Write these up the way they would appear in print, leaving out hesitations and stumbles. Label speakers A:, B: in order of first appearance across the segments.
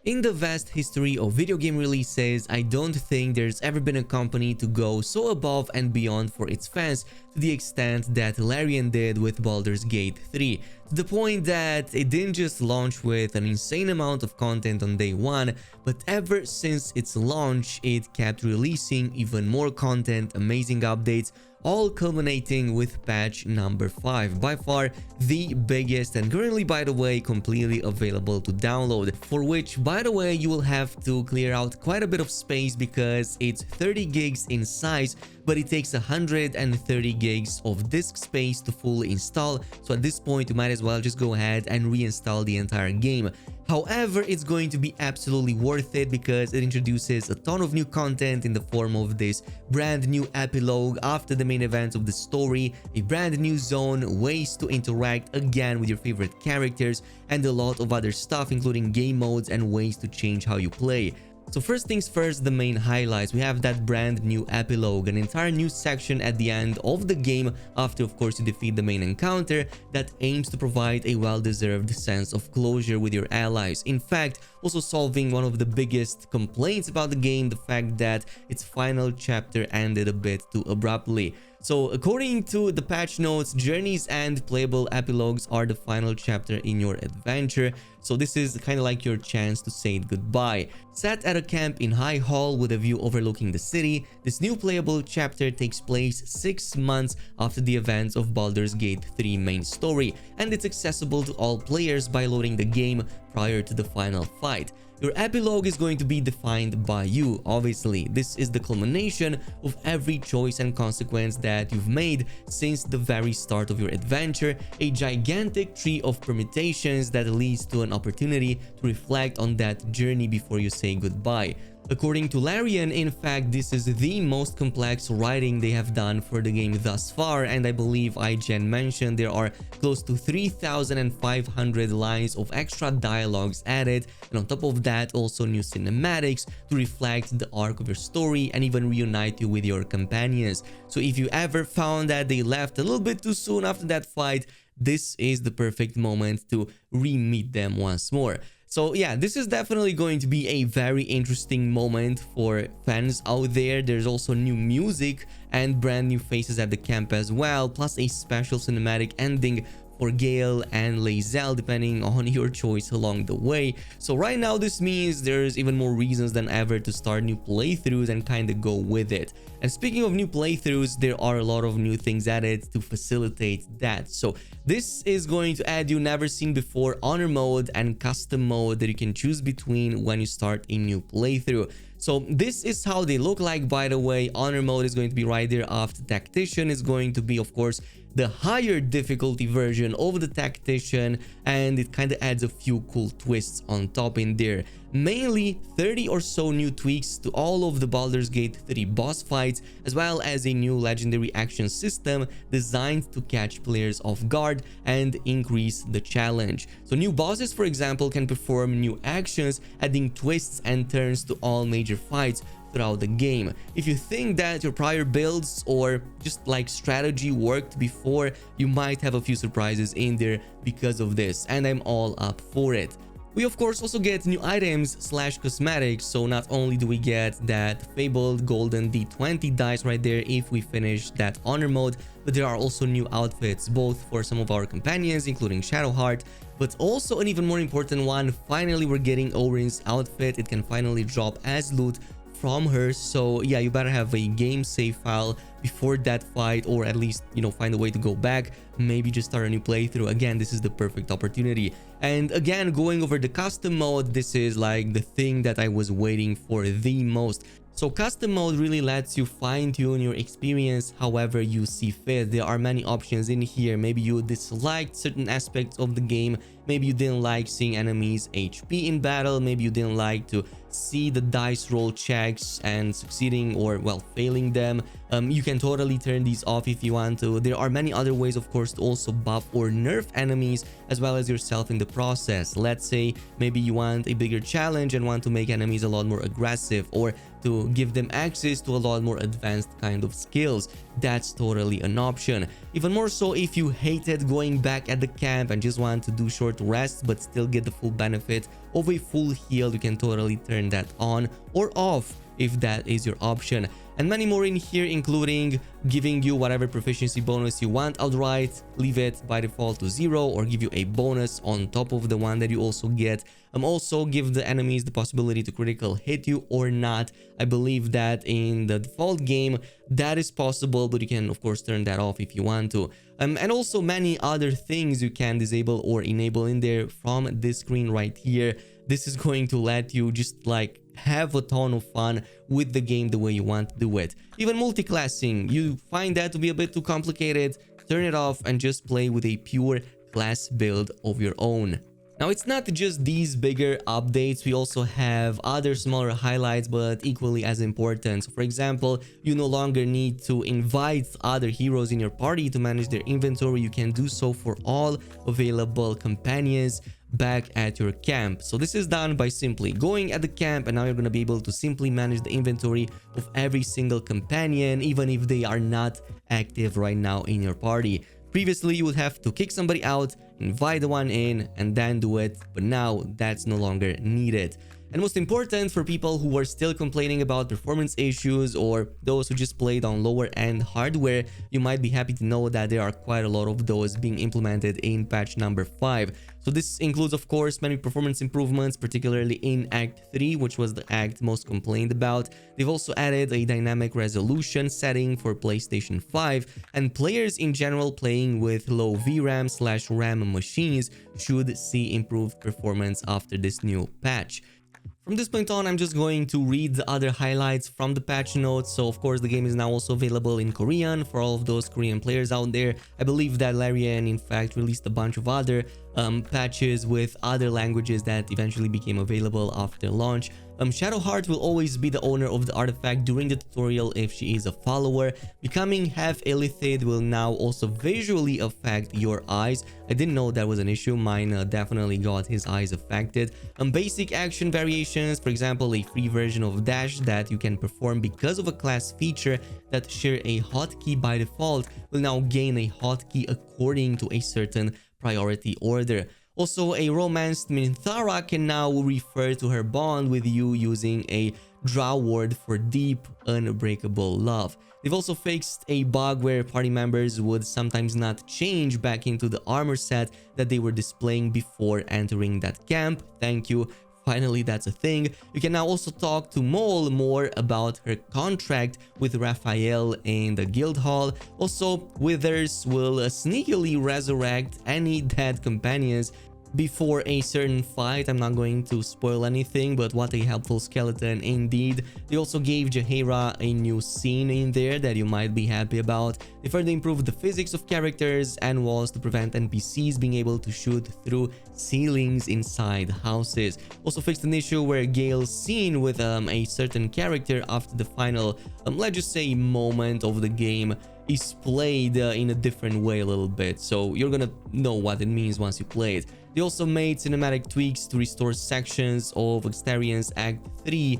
A: In the vast history of video game releases, I don't think there's ever been a company to go so above and beyond for its fans to the extent that Larian did with Baldur's Gate 3, to the point that it didn't just launch with an insane amount of content on day one, but ever since its launch, it kept releasing even more content, amazing updates, all culminating with patch number 5, by far the biggest and currently, by the way, completely available to download, for which, by the way, you will have to clear out quite a bit of space because it's 30 gigs in size, but it takes 130 gigs of disk space to fully install, so at this point you might as well just go ahead and reinstall the entire game. However, it's going to be absolutely worth it because it introduces a ton of new content in the form of this brand new epilogue after the main events of the story, a brand new zone, ways to interact again with your favorite characters, and a lot of other stuff including game modes and ways to change how you play. So first things first, the main highlights. We have that brand new epilogue, an entire new section at the end of the game after of course you defeat the main encounter that aims to provide a well-deserved sense of closure with your allies. In fact, also solving one of the biggest complaints about the game, the fact that its final chapter ended a bit too abruptly. So according to the patch notes, journeys and playable epilogues are the final chapter in your adventure. So this is kind of like your chance to say goodbye. Set at a camp in High Hall with a view overlooking the city, this new playable chapter takes place 6 months after the events of Baldur's Gate 3 main story, and it's accessible to all players by loading the game prior to the final fight. Your epilogue is going to be defined by you, obviously. This is the culmination of every choice and consequence that you've made since the very start of your adventure, a gigantic tree of permutations that leads to an opportunity to reflect on that journey before you say goodbye. According to Larian, in fact, this is the most complex writing they have done for the game thus far, and I believe IGN mentioned there are close to 3,500 lines of extra dialogues added, and on top of that, also new cinematics to reflect the arc of your story and even reunite you with your companions. So if you ever found that they left a little bit too soon after that fight, this is the perfect moment to re-meet them once more. So yeah, this is definitely going to be a very interesting moment for fans out there. There's also new music and brand new faces at the camp as well, plus a special cinematic ending for Gale and Lae'zel depending on your choice along the way. So right now this means there's even more reasons than ever to start new playthroughs and kind of go with it. And speaking of new playthroughs, there are a lot of new things added to facilitate that. So this is going to add you never seen before honor mode and custom mode that you can choose between when you start a new playthrough. So this is how they look like, by the way. Honor mode is going to be right there after Tactician. Is going to be, of course, the higher difficulty version of the Tactician, and it kind of adds a few cool twists on top in there. Mainly 30 or so new tweaks to all of the Baldur's Gate 3 boss fights, as well as a new legendary action system designed to catch players off guard and increase the challenge. So new bosses, for example, can perform new actions, adding twists and turns to all major fights throughout the game. If you think that your prior builds or just like strategy worked before, you might have a few surprises in there because of this, and I'm all up for it. We of course also get new items / cosmetics, so not only do we get that fabled golden D20 dice right there if we finish that honor mode, but there are also new outfits both for some of our companions including Shadowheart, but also an even more important one, finally we're getting Orin's outfit. It can finally drop as loot from her, so yeah, you better have a game save file before that fight, or at least, you know, find a way to go back, maybe just start a new playthrough. Again, this is the perfect opportunity. And again, going over the custom mode, this is like the thing that I was waiting for the most. So custom mode really lets you fine-tune your experience however you see fit. There are many options in here. Maybe you disliked certain aspects of the game, maybe you didn't like seeing enemies HP in battle, maybe you didn't like to see the dice roll checks and succeeding or, well, failing them. You can totally turn these off if you want to. There are many other ways, of course, to also buff or nerf enemies as well as yourself in the process. Let's say maybe you want a bigger challenge and want to make enemies a lot more aggressive, or to give them access to a lot more advanced kind of skills. That's totally an option. Even more so if you hated going back at the camp and just want to do short rests but still get the full benefit of a full heal, you can totally turn that on or off if that is your option. And many more in here, including giving you whatever proficiency bonus you want outright, leave it by default to 0, or give you a bonus on top of the one that you also get. Also give the enemies the possibility to critical hit you or not. I believe that in the default game that is possible, but you can of course turn that off if you want to. And also many other things you can disable or enable in there from this screen right here. This is going to let you just like have a ton of fun with the game the way you want to do it. Even multi-classing, you find that to be a bit too complicated, turn it off and just play with a pure class build of your own. Now, it's not just these bigger updates, we also have other smaller highlights but equally as important. So for example, you no longer need to invite other heroes in your party to manage their inventory. You can do so for all available companions back at your camp. So this is done by simply going at the camp, and now you're going to be able to simply manage the inventory of every single companion, even if they are not active right now in your party. Previously, you would have to kick somebody out, invite the one in, and then do it, but now that's no longer needed. And most important, for people who are still complaining about performance issues or those who just played on lower end hardware, you might be happy to know that there are quite a lot of those being implemented in patch number 5. So this includes, of course, many performance improvements, particularly in Act 3, which was the act most complained about. They've also added a dynamic resolution setting for PlayStation 5, and players in general playing with low VRAM/RAM machines should see improved performance after this new patch. From this point on, I'm just going to read the other highlights from the patch notes. So of course, the game is now also available in Korean for all of those Korean players out there. I believe that Larian in fact released a bunch of other patches with other languages that eventually became available after launch. Shadowheart will always be the owner of the artifact during the tutorial if she is a follower. Becoming half illithid will now also visually affect your eyes. I didn't know that was an issue. Mine definitely got his eyes affected. Basic action variations, for example, a free version of dash that you can perform because of a class feature that share a hotkey by default, will now gain a hotkey according to a certain priority order. Also, a romanced Minthara can now refer to her bond with you using a draw word for deep, unbreakable love. They've also fixed a bug where party members would sometimes not change back into the armor set that they were displaying before entering that camp. Thank you. Finally, that's a thing. You can now also talk to Mole more about her contract with Raphael in the guild hall. Also, Withers will sneakily resurrect any dead companions before a certain fight. I'm not going to spoil anything, but what a helpful skeleton indeed. They also gave Jaheira a new scene in there that you might be happy about. They further improved the physics of characters and walls to prevent NPCs being able to shoot through ceilings inside houses. Also fixed an issue where Gale's scene with a certain character after the final, let's just say, moment of the game is played in a different way a little bit, so you're gonna know what it means once you play it. They also made cinematic tweaks to restore sections of Extarian's Act 3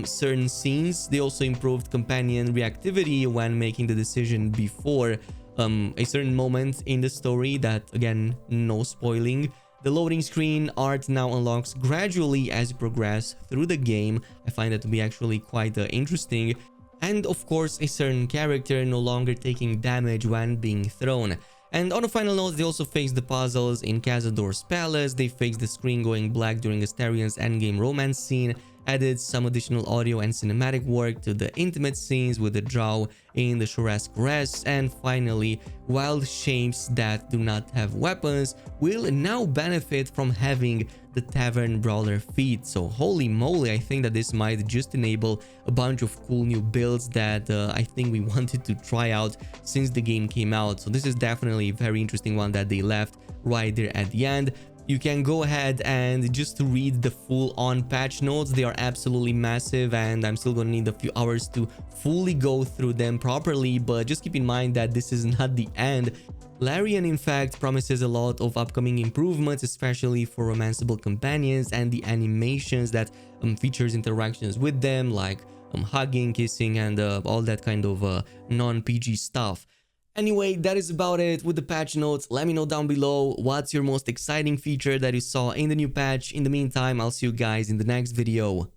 A: certain scenes. They also improved companion reactivity when making the decision before a certain moment in the story. That, again, no spoiling. The loading screen art now unlocks gradually as you progress through the game. I find that to be actually quite interesting. And of course, a certain character no longer taking damage when being thrown. And on a final note, they also fixed the puzzles in Cazador's palace. They fixed the screen going black during Astarian's endgame romance scene, added some additional audio and cinematic work to the intimate scenes with the drow in the Shurasque Rest, and finally, wild shapes that do not have weapons will now benefit from having the Tavern Brawler feat. So holy moly, I think that this might just enable a bunch of cool new builds that I think we wanted to try out since the game came out. So this is definitely a very interesting one that they left right there at the end. You can go ahead and just read the full-on patch notes. They are absolutely massive, and I'm still gonna need a few hours to fully go through them properly, but just keep in mind that this is not the end. Larian, in fact, promises a lot of upcoming improvements, especially for romanceable companions and the animations that features interactions with them, like hugging, kissing, and all that kind of non-PG stuff. Anyway, that is about it with the patch notes. Let me know down below what's your most exciting feature that you saw in the new patch. In the meantime, I'll see you guys in the next video.